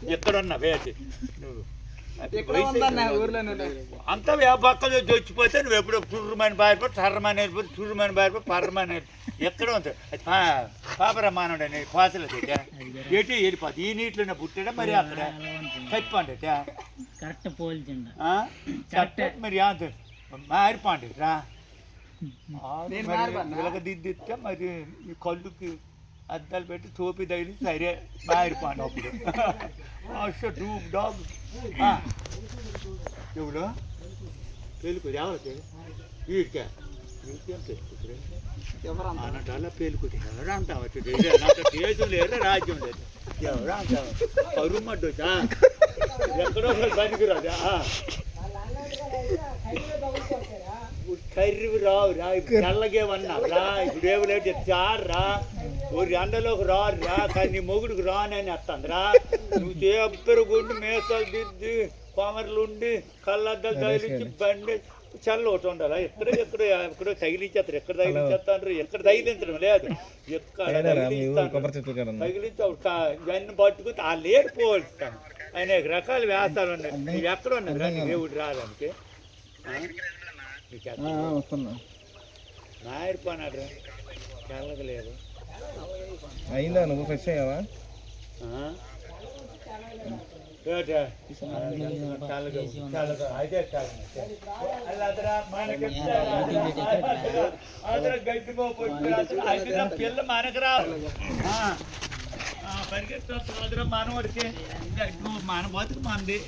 ఎక్కడున్నా వేసి నువ్వు అంతా పక్కలో చచ్చిపోతే నువ్వు ఎప్పుడో చుర్రమని బారిపోయి టర్రమని వెళ్ళిపోయి చుర్రమని బారిపోయి పర్రమని ఎక్కడ ఉంటుంది అది పాపరమానుడు అని పాసలు ఎటు వెళ్ళిపోతుంది ఈ నీటిలోనే పుట్టాడా మరి అక్కడ చెప్పండి కరెక్ట్ పోల్చిండ మరి మారిపోండి రా దిద్దిస్తే మరి ఈ కళ్ళుకి అద్దాలు పెట్టి తోపి తగిలి సరే మారిపోండి అప్పుడు డూబ్ డాగ్ ఎవడు పేలుకు ఎవరికి వీడికే వీడికేం పేలుకుతురు అన్నట్టు పేలుకుతే ఎవరు అంటావు నాకు దేశం లేదు రాజ్యం లేదు ఎవరు అంటావు కరుమడ్డు ఎక్కడో పనికిరాదా కర్రీ రావు రా తెల్లగేమన్నా రా ఇప్పుడు ఏమిలేటి రా ఊరి ఎండలోకి రారు రా కానీ నీ మొగుడికి రానని వస్తుందిరా నువ్వు చేపరుగుండి మేసాలు దిద్ది కోమర్లు ఉండి కళ్ళద్దాలు తగిలించి బండి చల్ల ఒకటి ఉండాలా ఎక్కడో తగిలించేస్తారు ఎక్కడ తగిలించేస్తారు ఎక్కడ తగిలించడం లేదు ఎక్కడ తగిలించి ఇవన్నీ పట్టుకుని ఆ లేడు పోల్స్తాను అనేక రకాల వ్యాసాలు ఉన్నాయి నువ్వు ఎక్కడ ఉన్నావు దేవుడు రాదానికి మారిపోనాడు తెల్లగలేదు అయిందా నువ్వు ఫ్రెష్ అయ్యావా పిల్ల మనకరా పరిగెత్తురా మనవాడికి మన బతుకు మంది